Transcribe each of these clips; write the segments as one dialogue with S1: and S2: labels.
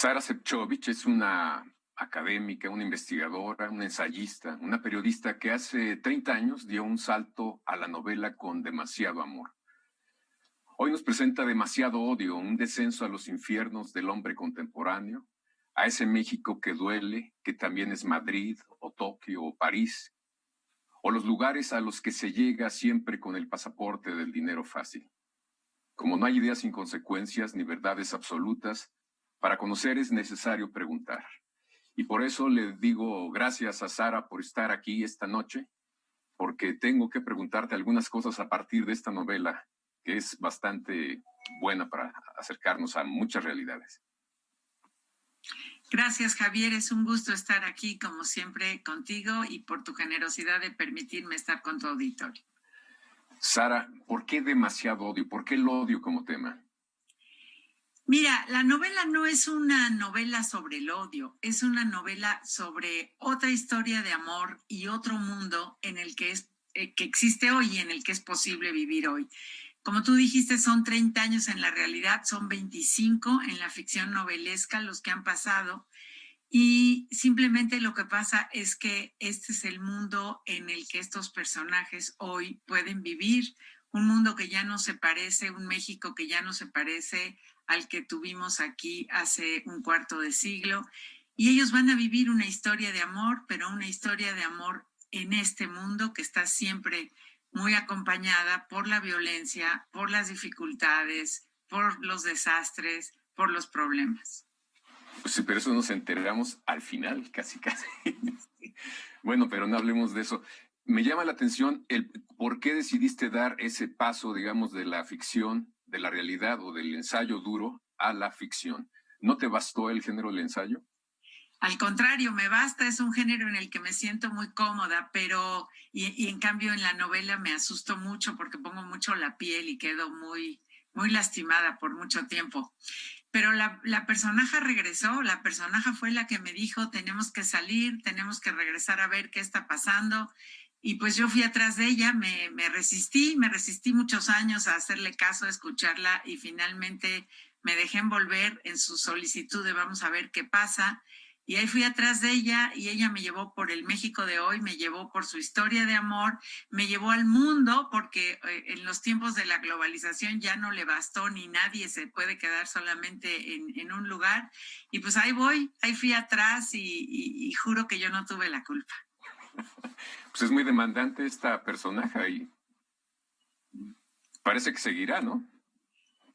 S1: Sara Sefcovic es una académica, una investigadora, una ensayista, una periodista que hace 30 años dio un salto a la novela con demasiado amor. Hoy nos presenta Demasiado odio, un descenso a los infiernos del hombre contemporáneo, a ese México que duele, que también es Madrid o Tokio o París, o los lugares a los que se llega siempre con el pasaporte del dinero fácil. Como no hay ideas sin consecuencias ni verdades absolutas, para conocer es necesario preguntar. Y por eso le digo gracias a Sara por estar aquí esta noche, porque tengo que preguntarte algunas cosas a partir de esta novela, que es bastante buena para acercarnos a muchas realidades.
S2: Gracias, Javier. Es un gusto estar aquí, como siempre, contigo y por tu generosidad de permitirme estar con tu auditorio.
S1: Sara, ¿por qué demasiado odio? ¿Por qué el odio como tema?
S2: Mira, la novela no es una novela sobre el odio, es una novela sobre otra historia de amor y otro mundo en el que existe hoy y en el que es posible vivir hoy. Como tú dijiste, son 30 años en la realidad, son 25 en la ficción novelesca los que han pasado. Y simplemente lo que pasa es que este es el mundo en el que estos personajes hoy pueden vivir, un mundo que ya no se parece, un México que ya no se parece al que tuvimos aquí hace un cuarto de siglo. Y ellos van a vivir una historia de amor, pero una historia de amor en este mundo que está siempre muy acompañada por la violencia, por las dificultades, por los desastres, por los problemas.
S1: Pues sí, pero eso nos enteramos al final, casi. Bueno, pero no hablemos de eso. Me llama la atención el por qué decidiste dar ese paso, digamos, de la ficción, de la realidad o del ensayo duro a la ficción. ¿No te bastó el género del ensayo?
S2: Al contrario, me basta, es un género en el que me siento muy cómoda, pero y en cambio en la novela me asusto mucho porque pongo mucho la piel y quedo muy lastimada por mucho tiempo. Pero la personaje regresó, la personaje fue la que me dijo, tenemos que salir, tenemos que regresar a ver qué está pasando. Y pues yo fui atrás de ella, me resistí muchos años a hacerle caso, a escucharla y finalmente me dejé envolver en su solicitud de vamos a ver qué pasa. Y ahí fui atrás de ella y ella me llevó por el México de hoy, me llevó por su historia de amor, me llevó al mundo porque en los tiempos de la globalización ya no le bastó ni nadie se puede quedar solamente en un lugar. Y pues ahí voy, ahí fui atrás y juro que yo no tuve la culpa.
S1: Pues es muy demandante esta personaje y parece que seguirá, ¿no?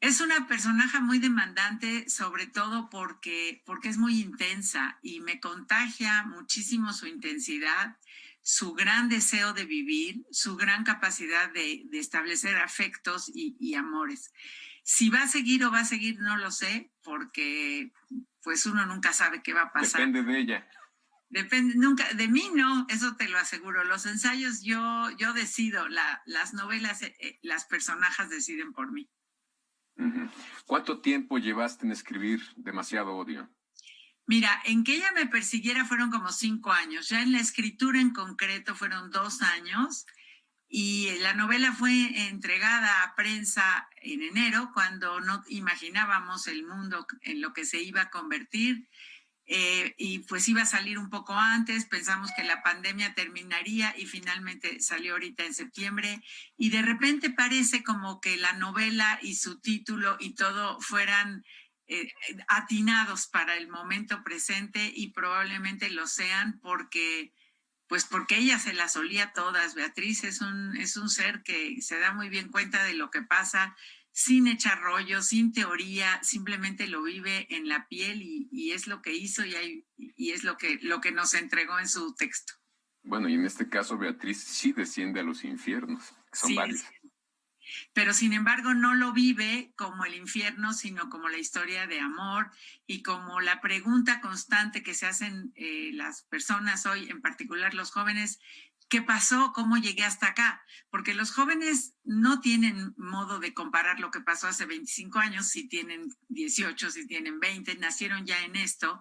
S2: Es una personaje muy demandante, sobre todo porque es muy intensa y me contagia muchísimo su intensidad, su gran deseo de vivir, su gran capacidad de establecer afectos y amores. Si va a seguir o va a seguir, no lo sé, porque pues uno nunca sabe qué va a pasar.
S1: Depende de ella.
S2: Depende, nunca, de mí no, eso te lo aseguro. Los ensayos yo decido, las novelas, las personajes deciden por mí.
S1: ¿Cuánto tiempo llevaste en escribir Demasiado odio?
S2: Mira, en que ella me persiguiera fueron como 5 años, ya en la escritura en concreto fueron 2 años y la novela fue entregada a prensa en enero cuando no imaginábamos el mundo en lo que se iba a convertir. Y pues iba a salir un poco antes, pensamos que la pandemia terminaría y finalmente salió ahorita en septiembre y de repente parece como que la novela y su título y todo fueran atinados para el momento presente y probablemente lo sean porque ella se las olía todas. Beatriz es un ser que se da muy bien cuenta de lo que pasa sin echar rollo, sin teoría, simplemente lo vive en la piel y es lo que hizo y es lo que nos entregó en su texto.
S1: Bueno, y en este caso Beatriz sí desciende a los infiernos, que son
S2: Sí,
S1: varios.
S2: pero sin embargo no lo vive como el infierno, sino como la historia de amor y como la pregunta constante que se hacen las personas hoy, en particular los jóvenes, ¿qué pasó? ¿Cómo llegué hasta acá? Porque los jóvenes no tienen modo de comparar lo que pasó hace 25 años, si tienen 18, si tienen 20, nacieron ya en esto.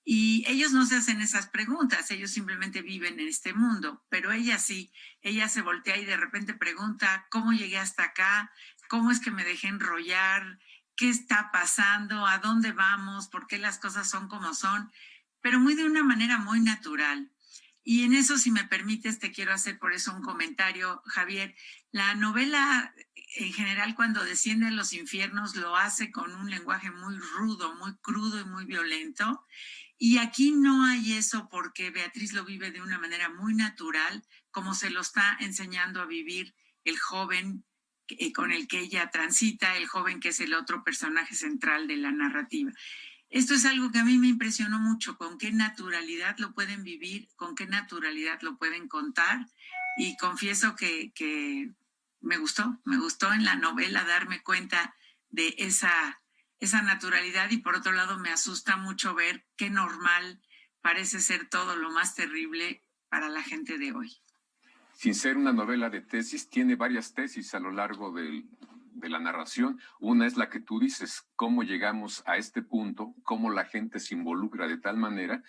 S2: Y ellos no se hacen esas preguntas, ellos simplemente viven en este mundo, pero ella sí, ella se voltea y de repente pregunta, ¿cómo llegué hasta acá? ¿Cómo es que me dejé enrollar? qué está pasando, a dónde vamos, por qué las cosas son como son, pero muy de una manera muy natural. Y en eso, si me permites, te quiero hacer por eso un comentario, Javier. La novela, en general, cuando desciende a los infiernos, lo hace con un lenguaje muy rudo, muy crudo y muy violento. Y aquí no hay eso porque Beatriz lo vive de una manera muy natural, como se lo está enseñando a vivir el joven con el que ella transita, el joven que es el otro personaje central de la narrativa. Esto es algo que a mí me impresionó mucho, con qué naturalidad lo pueden vivir, con qué naturalidad lo pueden contar, y confieso que me gustó en la novela darme cuenta de esa naturalidad, y por otro lado me asusta mucho ver qué normal parece ser todo lo más terrible para la gente de hoy.
S1: Sin ser una novela de tesis, tiene varias tesis a lo largo de la narración. Una es la que tú dices, cómo llegamos a este punto, cómo la gente se involucra de tal manera,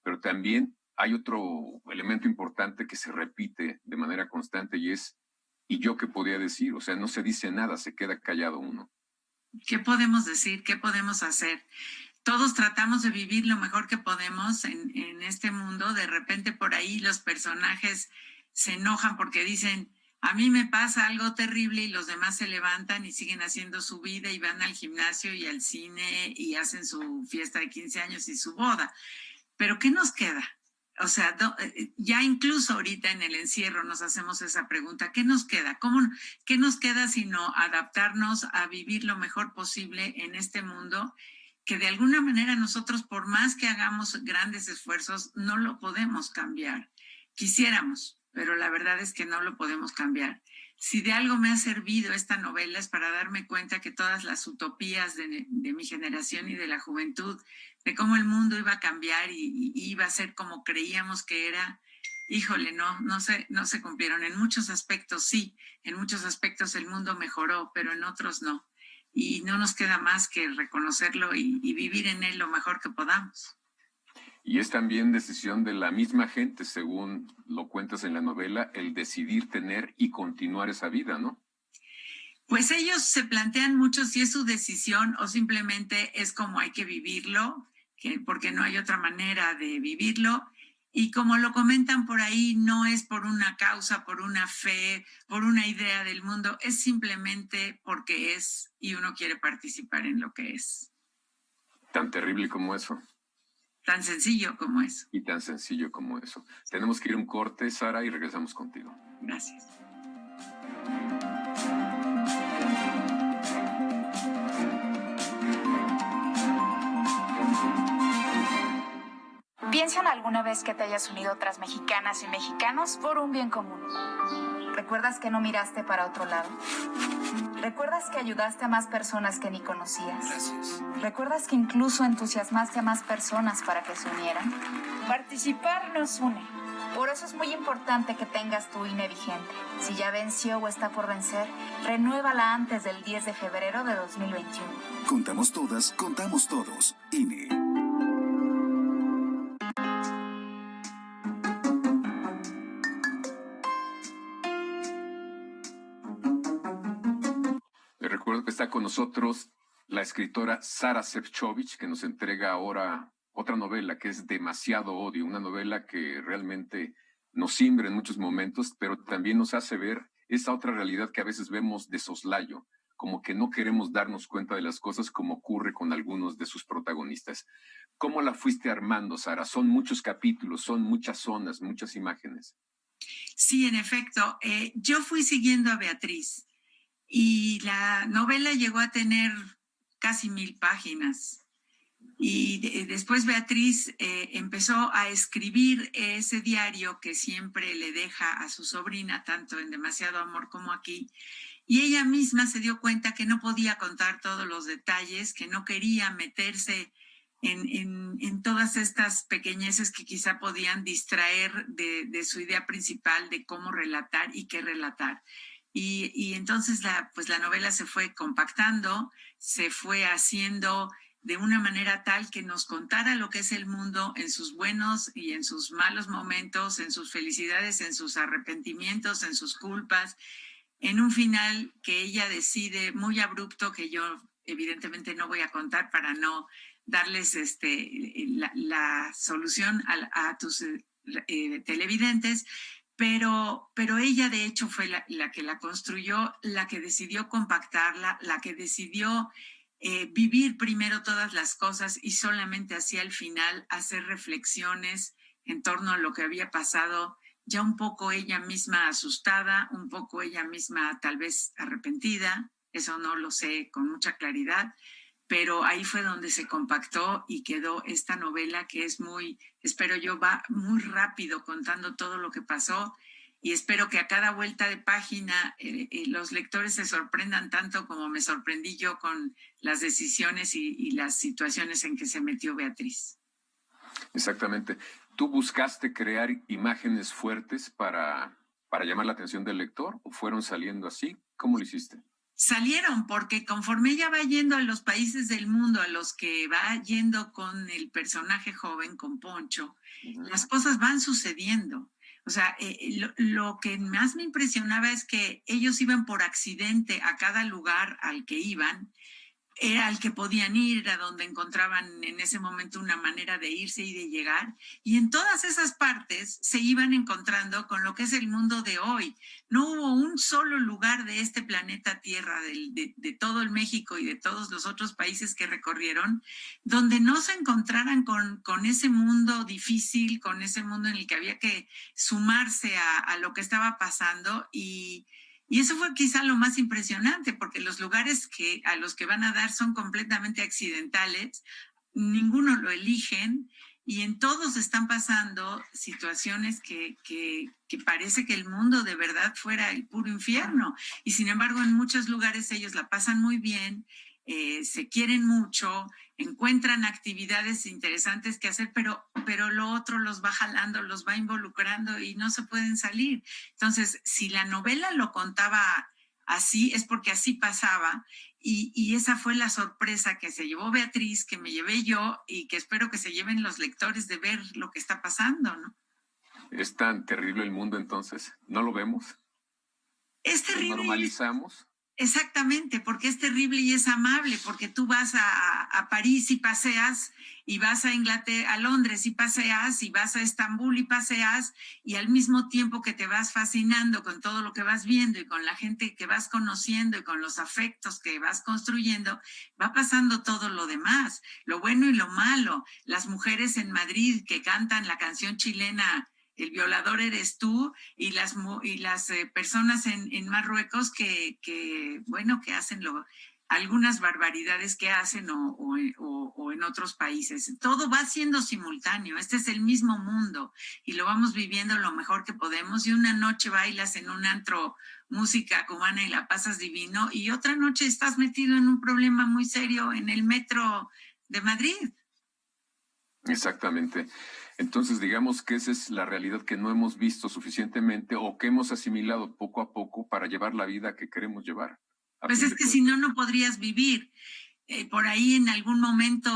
S1: pero también hay otro elemento importante que se repite de manera constante y es, ¿y yo qué podía decir? O sea, no se dice nada, se queda callado uno.
S2: ¿Qué podemos decir? ¿Qué podemos hacer? Todos tratamos de vivir lo mejor que podemos en este mundo. De repente por ahí los personajes se enojan porque dicen, a mí me pasa algo terrible, y los demás se levantan y siguen haciendo su vida y van al gimnasio y al cine y hacen su fiesta de 15 años y su boda. Pero ¿qué nos queda? O sea, ya incluso ahorita en el encierro nos hacemos esa pregunta, ¿qué nos queda? ¿Qué nos queda sino adaptarnos a vivir lo mejor posible en este mundo? Que de alguna manera nosotros, por más que hagamos grandes esfuerzos, no lo podemos cambiar. Quisiéramos, pero la verdad es que no lo podemos cambiar. Si de algo me ha servido esta novela es para darme cuenta que todas las utopías de mi generación y de la juventud, de cómo el mundo iba a cambiar y iba a ser como creíamos que era, híjole, no se cumplieron. En muchos aspectos sí, en muchos aspectos el mundo mejoró, pero en otros no. Y no nos queda más que reconocerlo y vivir en él lo mejor que podamos.
S1: Y es también decisión de la misma gente, según lo cuentas en la novela, el decidir tener y continuar esa vida, ¿no?
S2: Pues ellos se plantean mucho si es su decisión o simplemente es como hay que vivirlo, porque no hay otra manera de vivirlo. Y como lo comentan por ahí, no es por una causa, por una fe, por una idea del mundo, es simplemente porque es y uno quiere participar en lo que es.
S1: Tan terrible como eso.
S2: Tan sencillo como eso.
S1: Y tan sencillo como eso. Tenemos que ir a un corte, Sara, y regresamos contigo.
S2: Gracias.
S3: Piensa en alguna vez que te hayas unido a otras mexicanas y mexicanos por un bien común. ¿Recuerdas que no miraste para otro lado? ¿Recuerdas que ayudaste a más personas que ni conocías?
S4: Gracias.
S3: ¿Recuerdas que incluso entusiasmaste a más personas para que se unieran? Participar nos une. Por eso es muy importante que tengas tu INE vigente. Si ya venció o está por vencer, renuévala antes del 10 de febrero de 2021.
S4: Contamos todas, contamos todos. INE.
S1: Les recuerdo que está con nosotros la escritora Sara Šefčovič, que nos entrega ahora otra novela que es Demasiado Odio, una novela que realmente nos simbra en muchos momentos, pero también nos hace ver esa otra realidad que a veces vemos de soslayo, como que no queremos darnos cuenta de las cosas como ocurre con algunos de sus protagonistas. ¿Cómo la fuiste armando, Sara? Son muchos capítulos, son muchas zonas, muchas imágenes.
S2: Sí, en efecto. Yo fui siguiendo a Beatriz y la novela llegó a tener casi 1000 páginas. Y después Beatriz empezó a escribir ese diario que siempre le deja a su sobrina, tanto en Demasiado Amor como aquí. Y ella misma se dio cuenta que no podía contar todos los detalles, que no quería meterse en todas estas pequeñeces que quizá podían distraer de su idea principal de cómo relatar y qué relatar. Y entonces la novela se fue compactando, se fue haciendo de una manera tal que nos contara lo que es el mundo en sus buenos y en sus malos momentos, en sus felicidades, en sus arrepentimientos, en sus culpas, en un final que ella decide muy abrupto, que yo evidentemente no voy a contar para no darles la solución a tus televidentes, pero ella de hecho fue la que la construyó, la que decidió compactarla, la que decidió vivir primero todas las cosas y solamente hacia el final hacer reflexiones en torno a lo que había pasado, ya un poco ella misma asustada, un poco ella misma tal vez arrepentida, eso no lo sé con mucha claridad, pero ahí fue donde se compactó y quedó esta novela que es muy, espero yo, va muy rápido contando todo lo que pasó y espero que a cada vuelta de página los lectores se sorprendan tanto como me sorprendí yo con las decisiones y las situaciones en que se metió Beatriz.
S1: Exactamente. ¿Tú buscaste crear imágenes fuertes para llamar la atención del lector o fueron saliendo así? ¿Cómo lo hiciste?
S2: Salieron porque conforme ella va yendo a los países del mundo a los que va yendo con el personaje joven, con Poncho, las cosas van sucediendo. O sea, lo que más me impresionaba es que ellos iban por accidente a cada lugar al que iban, era al que podían ir, era donde encontraban en ese momento una manera de irse y de llegar. Y en todas esas partes se iban encontrando con lo que es el mundo de hoy. No hubo un solo lugar de este planeta Tierra, de todo el México y de todos los otros países que recorrieron, donde no se encontraran con ese mundo difícil, con ese mundo en el que había que sumarse a lo que estaba pasando y eso fue quizá lo más impresionante, porque los lugares a los que van a dar son completamente accidentales, ninguno lo eligen, y en todos están pasando situaciones que parece que el mundo de verdad fuera el puro infierno. Y sin embargo, en muchos lugares ellos la pasan muy bien, se quieren mucho, encuentran actividades interesantes que hacer, pero lo otro los va jalando, los va involucrando y no se pueden salir. Entonces, si la novela lo contaba así, es porque así pasaba, y esa fue la sorpresa que se llevó Beatriz, que me llevé yo y que espero que se lleven los lectores de ver lo que está pasando, ¿no?
S1: ¿Es tan terrible el mundo entonces? ¿No lo vemos?
S2: Es terrible.
S1: ¿Lo normalizamos?
S2: Exactamente, porque es terrible y es amable, porque tú vas a París y paseas, y vas a Inglaterra, a Londres y paseas, y vas a Estambul y paseas, y al mismo tiempo que te vas fascinando con todo lo que vas viendo y con la gente que vas conociendo y con los afectos que vas construyendo, va pasando todo lo demás, lo bueno y lo malo. Las mujeres en Madrid que cantan la canción chilena El violador eres tú, y las personas en Marruecos que hacen algunas barbaridades que hacen o en otros países. Todo va siendo simultáneo, este es el mismo mundo y lo vamos viviendo lo mejor que podemos, y una noche bailas en un antro música cubana y la pasas divino, y otra noche estás metido en un problema muy serio en el metro de Madrid.
S1: Exactamente. Entonces, digamos que esa es la realidad que no hemos visto suficientemente o que hemos asimilado poco a poco para llevar la vida que queremos llevar.
S2: Pues es que si no, no podrías vivir. Por ahí en algún momento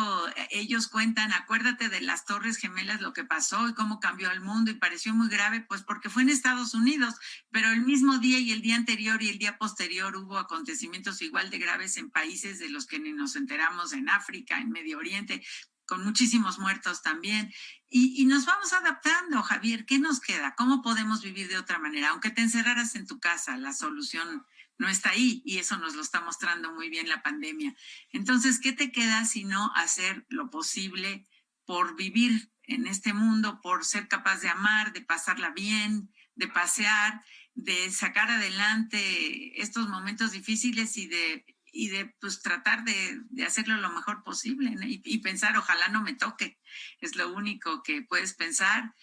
S2: ellos cuentan, acuérdate de las Torres Gemelas, lo que pasó y cómo cambió el mundo y pareció muy grave, pues porque fue en Estados Unidos, pero el mismo día y el día anterior y el día posterior hubo acontecimientos igual de graves en países de los que ni nos enteramos, en África, en Medio Oriente, con muchísimos muertos también. Y nos vamos adaptando, Javier. ¿Qué nos queda? ¿Cómo podemos vivir de otra manera? Aunque te encerraras en tu casa, la solución no está ahí, y eso nos lo está mostrando muy bien la pandemia. Entonces, ¿qué te queda sino hacer lo posible por vivir en este mundo, por ser capaz de amar, de pasarla bien, de pasear, de sacar adelante estos momentos difíciles y de pues tratar de hacerlo lo mejor posible, ¿no? Y pensar, ojalá no me toque, es lo único que puedes pensar.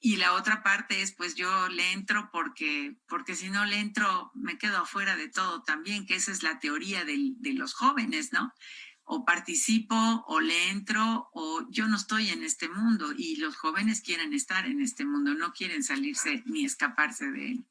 S2: Y la otra parte es, pues yo le entro porque si no le entro me quedo afuera de todo también, que esa es la teoría de los jóvenes, ¿no? O participo, o le entro, o yo no estoy en este mundo, y los jóvenes quieren estar en este mundo, no quieren salirse ni escaparse de él.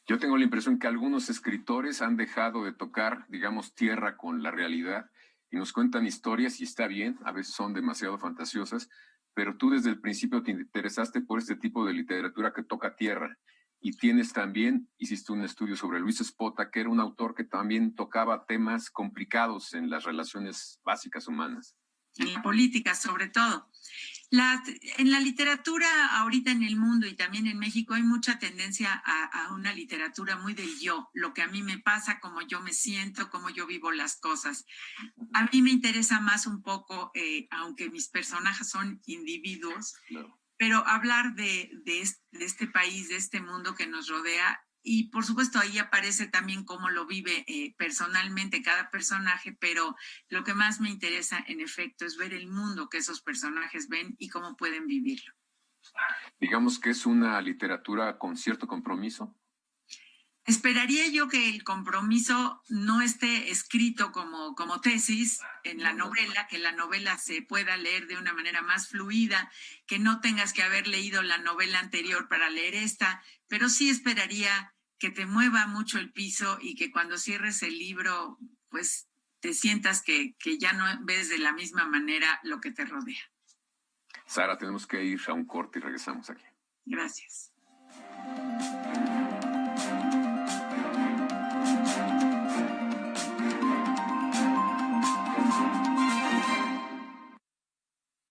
S1: Yo tengo la impresión que algunos escritores han dejado de tocar, digamos, tierra con la realidad y nos cuentan historias, y está bien, a veces son demasiado fantasiosas, pero tú desde el principio te interesaste por este tipo de literatura que toca tierra Y tienes también, hiciste un estudio sobre Luis Espota, que era un autor que también tocaba temas complicados en las relaciones básicas humanas.
S2: En la política, sobre todo. En la literatura ahorita en el mundo y también en México hay mucha tendencia a una literatura muy del yo, lo que a mí me pasa, cómo yo me siento, cómo yo vivo las cosas. A mí me interesa más un poco, aunque mis personajes son individuos,
S1: Claro.
S2: pero hablar de este país, de este mundo que nos rodea. Y por supuesto ahí aparece también cómo lo vive personalmente cada personaje, pero lo que más me interesa en efecto es ver el mundo que esos personajes ven y cómo pueden vivirlo.
S1: Digamos que es una literatura con cierto compromiso.
S2: Esperaría yo que el compromiso no esté escrito como tesis en la novela, que la novela se pueda leer de una manera más fluida, que no tengas que haber leído la novela anterior para leer esta, pero sí esperaría que te mueva mucho el piso y que cuando cierres el libro, pues te sientas que ya no ves de la misma manera lo que te rodea.
S1: Sara, tenemos que ir a un corte y regresamos aquí.
S2: Gracias.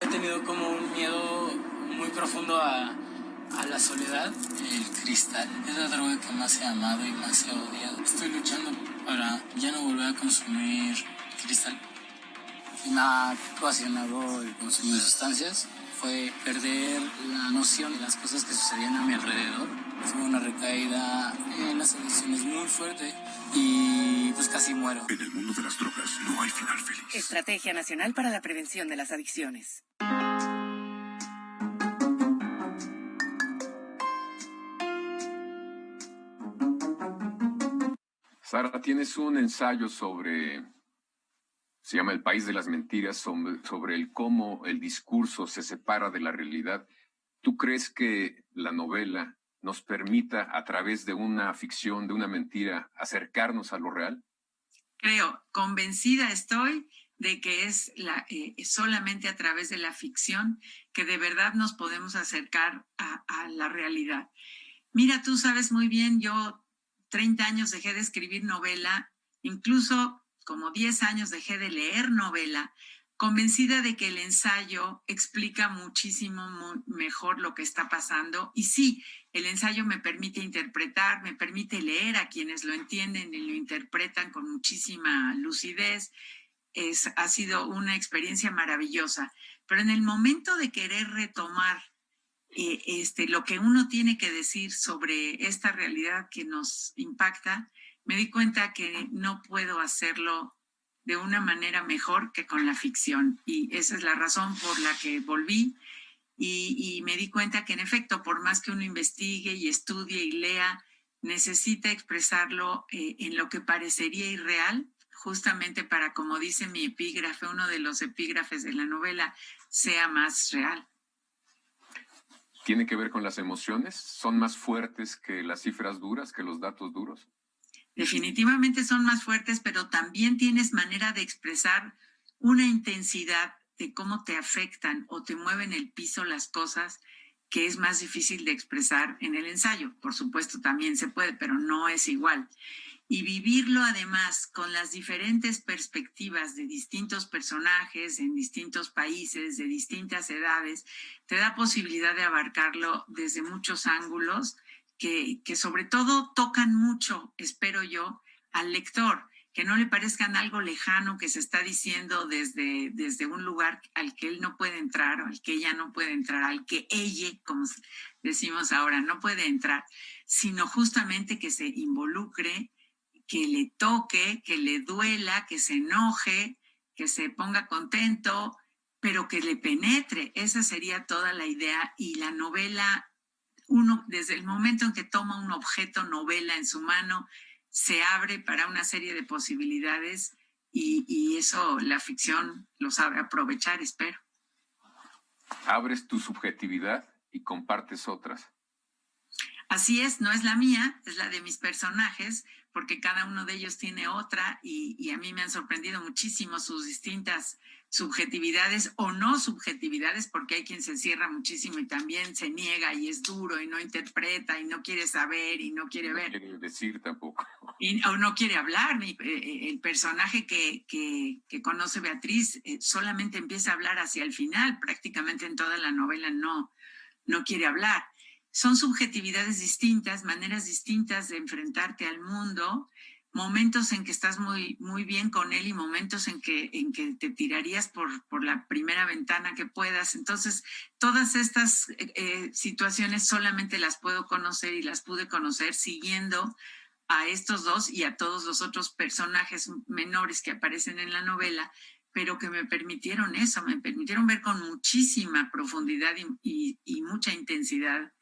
S5: He tenido como un miedo muy profundo a la soledad. El cristal es la droga que más he amado y más he odiado. Estoy luchando para ya no volver a consumir cristal. Y me ha ocasionado el consumo de sustancias fue perder la noción de las cosas que sucedían a mi alrededor. Tuve una recaída en las adicciones muy fuerte y pues casi muero.
S4: En el mundo de las drogas no hay final feliz.
S6: Estrategia Nacional para la Prevención de las Adicciones.
S1: Sara, tienes un ensayo se llama El País de las Mentiras, sobre el cómo el discurso se separa de la realidad. ¿Tú crees que la novela nos permita, a través de una ficción, de una mentira, acercarnos a lo real?
S2: Creo, convencida estoy de que es solamente a través de la ficción que de verdad nos podemos acercar a la realidad. Mira, tú sabes muy bien, yo 30 años dejé de escribir novela, incluso como 10 años dejé de leer novela, convencida de que el ensayo explica muchísimo mejor lo que está pasando. Y sí, el ensayo me permite interpretar, me permite leer a quienes lo entienden y lo interpretan con muchísima lucidez. Ha sido una experiencia maravillosa. Pero en el momento de querer retomar lo que uno tiene que decir sobre esta realidad que nos impacta, me di cuenta que no puedo hacerlo de una manera mejor que con la ficción. Y esa es la razón por la que volví y me di cuenta que en efecto, por más que uno investigue y estudie y lea, necesita expresarlo en lo que parecería irreal, justamente para, como dice mi epígrafe, uno de los epígrafes de la novela, sea más real.
S1: ¿Tiene que ver con las emociones? ¿Son más fuertes que las cifras duras, que los datos duros?
S2: Definitivamente son más fuertes, pero también tienes manera de expresar una intensidad de cómo te afectan o te mueven el piso las cosas que es más difícil de expresar en el ensayo. Por supuesto, también se puede, pero no es igual. Y vivirlo además con las diferentes perspectivas de distintos personajes en distintos países, de distintas edades, te da posibilidad de abarcarlo desde muchos ángulos que sobre todo tocan mucho, espero yo, al lector, que no le parezcan algo lejano que se está diciendo desde un lugar al que él no puede entrar, o al que ella no puede entrar, al que ella, como decimos ahora, no puede entrar, sino justamente que se involucre, que le toque, que le duela, que se enoje, que se ponga contento, pero que le penetre. Esa sería toda la idea. Y la novela, uno desde el momento en que toma un objeto novela en su mano, se abre para una serie de posibilidades y eso la ficción lo sabe aprovechar, espero.
S1: Abres tu subjetividad y compartes otras.
S2: Así es, no es la mía, es la de mis personajes, porque cada uno de ellos tiene otra y a mí me han sorprendido muchísimo sus distintas subjetividades o no subjetividades, porque hay quien se cierra muchísimo y también se niega y es duro y no interpreta y no quiere saber y no quiere ver.
S1: No quiere decir tampoco.
S2: O no quiere hablar. El personaje que conoce Beatriz solamente empieza a hablar hacia el final, prácticamente en toda la novela no quiere hablar. Son subjetividades distintas, maneras distintas de enfrentarte al mundo, momentos en que estás muy, muy bien con él y momentos en que te tirarías por la primera ventana que puedas. Entonces, todas estas situaciones solamente las puedo conocer y las pude conocer siguiendo a estos dos y a todos los otros personajes menores que aparecen en la novela, pero que me permitieron eso, me permitieron ver con muchísima profundidad y mucha intensidad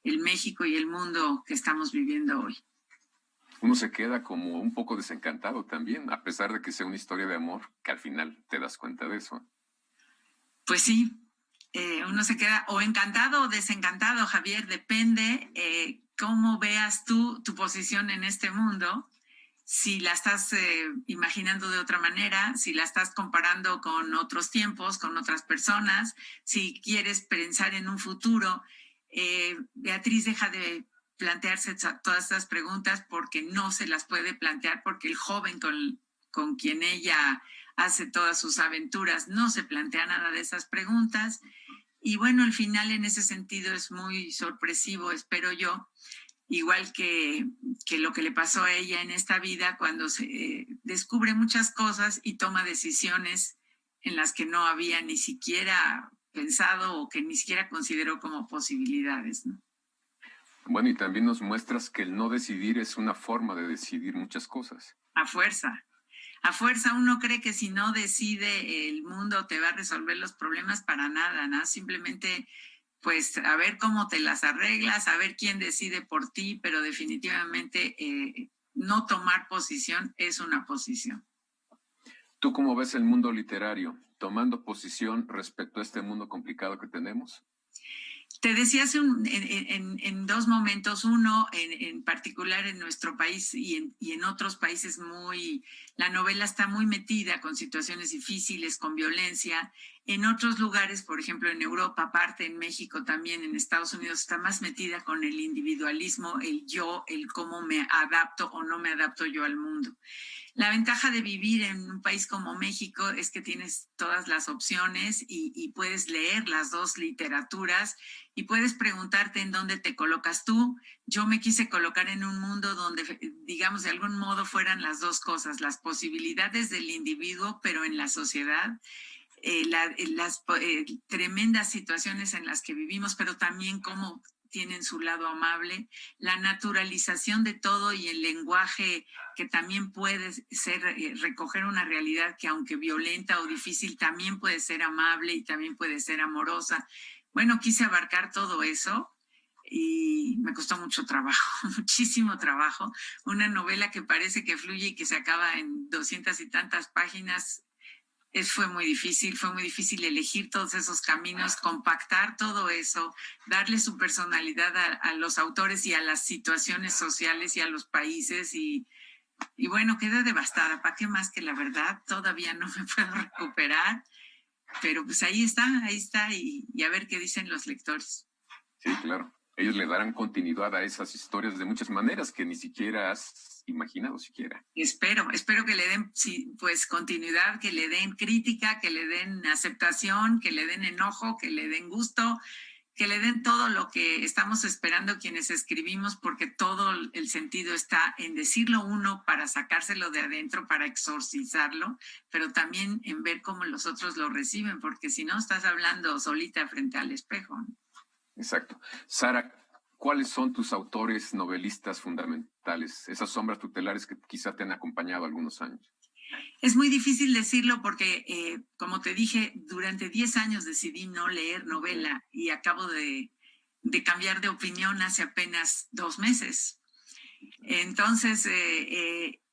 S2: el México y el mundo que estamos viviendo hoy.
S1: Uno se queda como un poco desencantado también, a pesar de que sea una historia de amor, que al final te das cuenta de eso.
S2: Pues sí, uno se queda o encantado o desencantado, Javier, depende cómo veas tú tu posición en este mundo, si la estás imaginando de otra manera, si la estás comparando con otros tiempos, con otras personas, si quieres pensar en un futuro. Beatriz deja de plantearse todas estas preguntas porque no se las puede plantear, porque el joven con quien ella hace todas sus aventuras no se plantea nada de esas preguntas. Y bueno, el final en ese sentido es muy sorpresivo, espero yo, igual que lo que le pasó a ella en esta vida cuando se descubre muchas cosas y toma decisiones en las que no había ni siquiera pensado o que ni siquiera consideró como posibilidades, ¿no?
S1: Bueno, y también nos muestras que el no decidir es una forma de decidir muchas cosas.
S2: A fuerza. A fuerza uno cree que si no decide el mundo te va a resolver los problemas para nada, ¿no? Simplemente pues a ver cómo te las arreglas, a ver quién decide por ti, pero definitivamente no tomar posición es una posición.
S1: ¿Tú cómo ves el mundo literario, tomando posición respecto a este mundo complicado que tenemos?
S2: Te decía en dos momentos, uno en particular en nuestro país y en otros países la novela está muy metida con situaciones difíciles, con violencia. En otros lugares, por ejemplo en Europa, aparte en México también, en Estados Unidos, está más metida con el individualismo, el yo, el cómo me adapto o no me adapto yo al mundo. La ventaja de vivir en un país como México es que tienes todas las opciones y puedes leer las dos literaturas y puedes preguntarte en dónde te colocas tú. Yo me quise colocar en un mundo donde, digamos, de algún modo fueran las dos cosas, las posibilidades del individuo, pero en la sociedad, las tremendas situaciones en las que vivimos, pero también cómo tienen su lado amable, la naturalización de todo y el lenguaje que también puede ser, recoger una realidad que aunque violenta o difícil, también puede ser amable y también puede ser amorosa. Bueno, quise abarcar todo eso y me costó mucho trabajo, muchísimo trabajo. Una novela que parece que fluye y que se acaba en 200 y tantas páginas. Fue muy difícil elegir todos esos caminos, compactar todo eso, darle su personalidad a los autores y a las situaciones sociales y a los países y bueno, quedé devastada. ¿Para qué más? Que la verdad todavía no me puedo recuperar, pero pues ahí está y a ver qué dicen los lectores.
S1: Sí, claro. Ellos le darán continuidad a esas historias de muchas maneras que ni siquiera has imaginado siquiera.
S2: Espero que le den pues continuidad, que le den crítica, que le den aceptación, que le den enojo, que le den gusto, que le den todo lo que estamos esperando quienes escribimos, porque todo el sentido está en decirlo uno para sacárselo de adentro, para exorcizarlo, pero también en ver cómo los otros lo reciben, porque si no estás hablando solita frente al espejo, ¿no?
S1: Exacto. Sara, ¿cuáles son tus autores novelistas fundamentales? Esas sombras tutelares que quizá te han acompañado algunos años.
S2: Es muy difícil decirlo porque, como te dije, durante 10 años decidí no leer novela y acabo de cambiar de opinión hace apenas 2 meses. Entonces,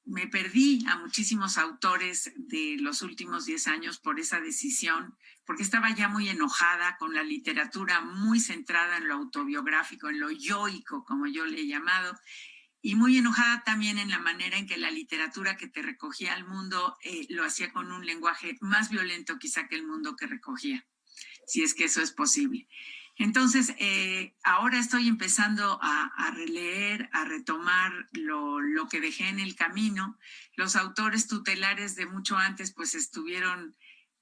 S2: me perdí a muchísimos autores de los últimos 10 años por esa decisión, porque estaba ya muy enojada con la literatura muy centrada en lo autobiográfico, en lo yoico, como yo le he llamado. y muy enojada también en la manera en que la literatura que te recogía al mundo lo hacía con un lenguaje más violento quizá que el mundo que recogía, si es que eso es posible. Entonces, ahora estoy empezando a releer, a retomar lo que dejé en el camino. Los autores tutelares de mucho antes pues estuvieron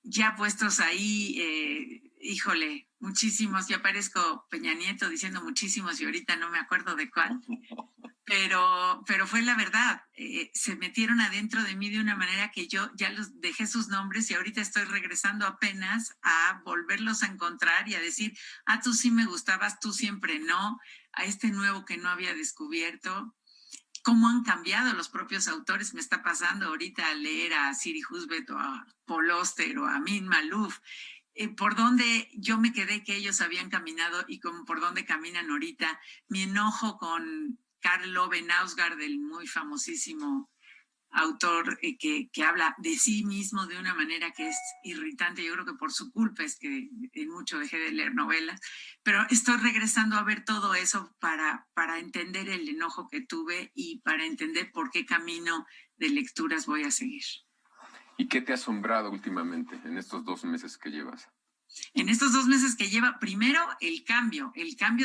S2: ya puestos ahí, híjole, muchísimos. Ya parezco Peña Nieto diciendo muchísimos y ahorita no me acuerdo de cuál. Pero fue la verdad, se metieron adentro de mí de una manera que yo ya los dejé sus nombres y ahorita estoy regresando apenas a volverlos a encontrar y a decir, tú sí me gustabas, tú siempre no, a este nuevo que no había descubierto. Cómo han cambiado los propios autores, me está pasando ahorita a leer a Siri Husbeth o a Paul Auster o a Amin Maalouf, por dónde yo me quedé que ellos habían caminado y por dónde caminan ahorita. Mi enojo con Karl Ove Knausgaard, el muy famosísimo autor que habla de sí mismo de una manera que es irritante. Yo creo que por su culpa es que mucho dejé de leer novelas, pero estoy regresando a ver todo eso para entender el enojo que tuve y para entender por qué camino de lecturas voy a seguir.
S1: ¿Y qué te ha asombrado últimamente en estos 2 meses que llevas?
S2: En estos 2 meses que lleva, primero el cambio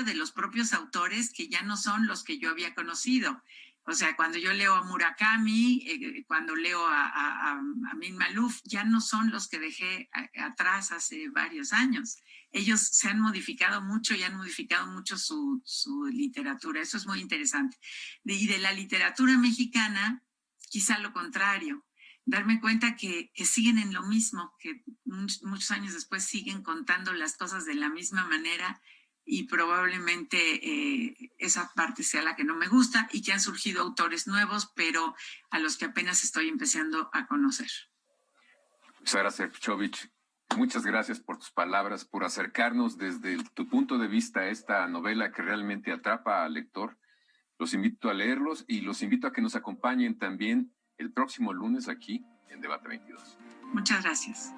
S2: de los propios autores que ya no son los que yo había conocido. O sea, cuando yo leo a Murakami, cuando leo a Amin Maalouf, ya no son los que dejé atrás hace varios años. Ellos se han modificado mucho y han modificado mucho su literatura. Eso es muy interesante. Y de la literatura mexicana, quizá lo contrario. Darme cuenta que siguen en lo mismo, que muchos años después siguen contando las cosas de la misma manera y probablemente esa parte sea la que no me gusta y que han surgido autores nuevos, pero a los que apenas estoy empezando a conocer.
S1: Sara Sefcovic, muchas gracias por tus palabras, por acercarnos desde tu punto de vista a esta novela que realmente atrapa al lector. Los invito a leerlos y los invito a que nos acompañen también el próximo lunes aquí en Debate 22.
S2: Muchas gracias.